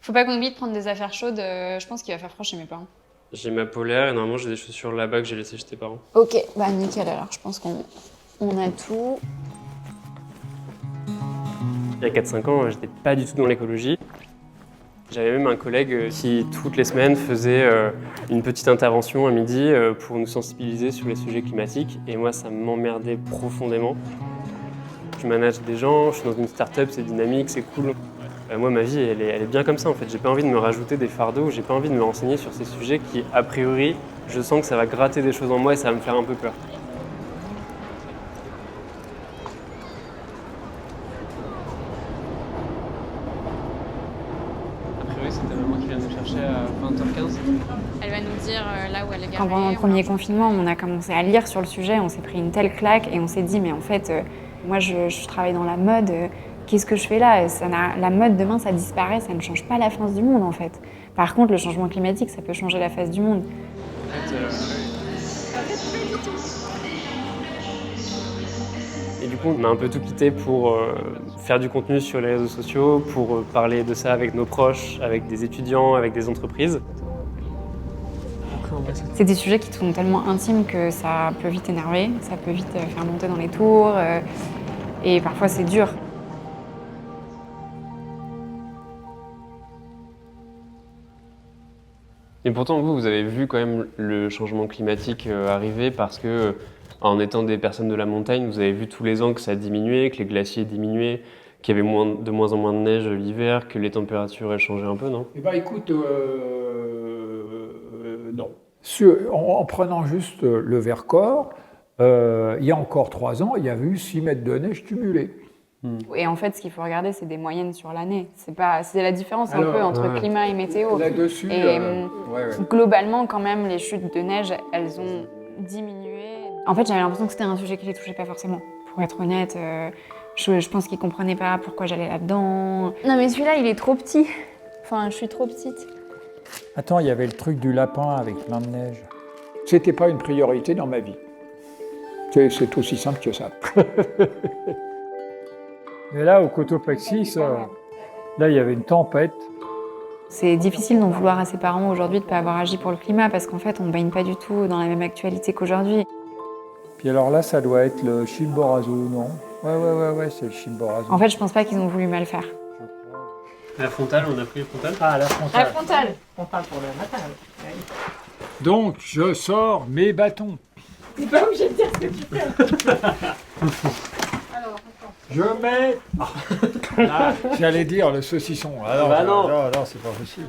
Faut pas qu'on oublie de prendre des affaires chaudes. Je pense qu'il va faire froid chez mes parents. J'ai ma polaire et normalement j'ai des chaussures là-bas que j'ai laissées chez tes parents. Ok, bah nickel alors. Je pense qu'on a tout. Il y a 4-5 ans, j'étais pas du tout dans l'écologie. J'avais même un collègue qui, toutes les semaines, faisait une petite intervention à midi pour nous sensibiliser sur les sujets climatiques. Et moi, ça m'emmerdait profondément. Je manage des gens, je suis dans une start-up, c'est dynamique, c'est cool. Moi, ma vie, elle est bien comme ça, en fait. J'ai pas envie de me rajouter des fardeaux, j'ai pas envie de me renseigner sur ces sujets qui, a priori, je sens que ça va gratter des choses en moi et ça va me faire un peu peur. C'était maman qui vient nous chercher à 20h15. Elle va nous dire là où elle est garée. Quand pendant le premier confinement, on a commencé à lire sur le sujet, on s'est pris une telle claque et on s'est dit mais en fait, moi je travaille dans la mode, qu'est-ce que je fais là? La mode demain ça disparaît, ça ne change pas la face du monde en fait. Par contre, le changement climatique, ça peut changer la face du monde. Et du coup, on a un peu tout quitté pour faire du contenu sur les réseaux sociaux, pour parler de ça avec nos proches, avec des étudiants, avec des entreprises. C'est des sujets qui sont tellement intimes que ça peut vite énerver, ça peut vite faire monter dans les tours, et parfois c'est dur. Et pourtant, vous avez vu quand même le changement climatique arriver parce que, en étant des personnes de la montagne, vous avez vu tous les ans que ça diminuait, que les glaciers diminuaient, qu'il y avait de moins en moins de neige l'hiver, que les températures elles changeaient un peu, non? Eh bien, écoute, non. En prenant juste le Vercors, il y a encore 3 ans, il y avait eu 6 mètres de neige cumulée. Et en fait, ce qu'il faut regarder, c'est des moyennes sur l'année. C'est la différence un Alors, peu entre ouais. climat et météo. Là-dessus, Et ouais. globalement, quand même, les chutes de neige, elles ont diminué. En fait, j'avais l'impression que c'était un sujet qui les touchait pas forcément. Pour être honnête, je pense qu'ils comprenaient pas pourquoi j'allais là-dedans. Non mais celui-là, il est trop petit. Enfin, je suis trop petite. Attends, il y avait le truc du lapin avec plein de neige. C'était pas une priorité dans ma vie. C'est aussi simple que ça. Mais là, au Cotopaxi, là, il y avait une tempête. C'est difficile d'en vouloir à ses parents aujourd'hui de ne pas avoir agi pour le climat parce qu'en fait, on ne baigne pas du tout dans la même actualité qu'aujourd'hui. Puis alors là, ça doit être le Chimborazo, non? Ouais, c'est le Chimborazo. En fait, je pense pas qu'ils ont voulu mal faire. La frontale, on a pris la frontale? Ah, la frontale. La frontale. Frontale pour le matin. Donc, je sors mes bâtons. T'es pas obligé de dire ce que tu fais. Alors, attends. Je mets... Ah, j'allais dire le saucisson. Alors, Bah non. non, c'est pas possible.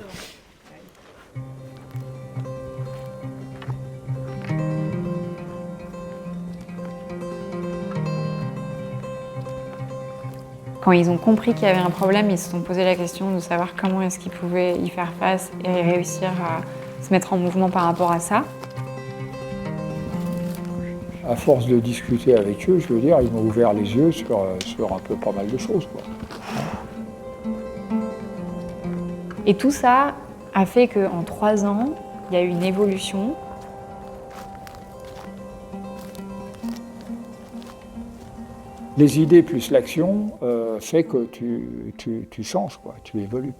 Quand ils ont compris qu'il y avait un problème, ils se sont posé la question de savoir comment est-ce qu'ils pouvaient y faire face et réussir à se mettre en mouvement par rapport à ça. À force de discuter avec eux, je veux dire, ils m'ont ouvert les yeux sur un peu pas mal de choses, quoi. Et tout ça a fait qu'en 3 ans, il y a eu une évolution. Les idées plus l'action fait que tu changes, quoi, tu évolues.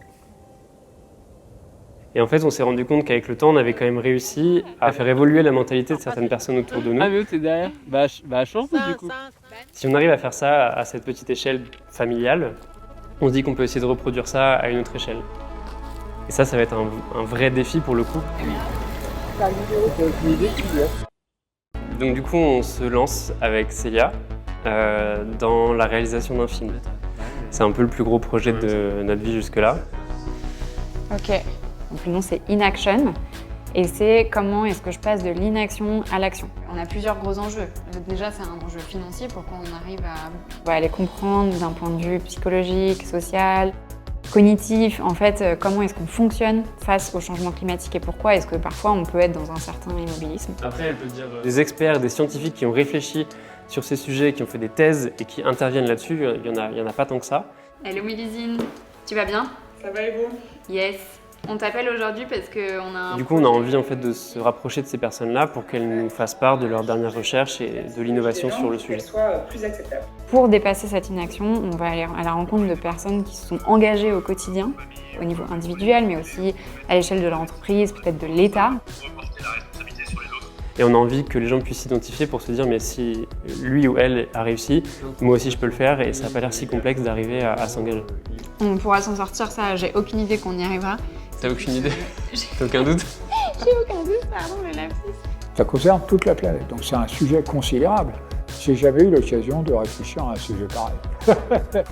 Et en fait, on s'est rendu compte qu'avec le temps, on avait quand même réussi à faire évoluer la mentalité de certaines personnes autour de nous. Ah mais où t'es derrière? Bah change du coup. Si on arrive à faire ça à cette petite échelle familiale, on se dit qu'on peut essayer de reproduire ça à une autre échelle. Et ça va être un vrai défi pour le coup. Donc du coup, on se lance avec Célia dans la réalisation d'un film. C'est un peu le plus gros projet de notre vie jusque-là. Ok. Donc le nom c'est Inaction et c'est comment est-ce que je passe de l'inaction à l'action. On a plusieurs gros enjeux. Déjà, c'est un enjeu financier pour qu'on arrive à... On va les comprendre d'un point de vue psychologique, social, cognitif. En fait, comment est-ce qu'on fonctionne face au changement climatique et pourquoi est-ce que parfois on peut être dans un certain immobilisme. Après, elle peut dire des experts, des scientifiques qui ont réfléchi sur ces sujets, qui ont fait des thèses et qui interviennent là-dessus, il y en a pas tant que ça. Hello Mélisine, tu vas bien? Ça va et vous? Yes. On t'appelle aujourd'hui parce qu'on a un... Du coup, on a envie en fait de se rapprocher de ces personnes-là pour qu'elles nous fassent part de leurs dernières recherches et de l'innovation sur le sujet. Pour dépasser cette inaction, on va aller à la rencontre de personnes qui se sont engagées au quotidien, au niveau individuel, mais aussi à l'échelle de leur entreprise, peut-être de l'État. Et on a envie que les gens puissent s'identifier pour se dire mais si lui ou elle a réussi, moi aussi je peux le faire et ça n'a pas l'air si complexe d'arriver à s'engager. On pourra s'en sortir, ça, j'ai aucune idée qu'on y arrivera. T'as aucune idée? T'as aucun doute? J'ai aucun doute, pardon, le lapsus. Ça concerne toute la planète, donc c'est un sujet considérable. J'ai jamais eu l'occasion de réfléchir à un sujet pareil.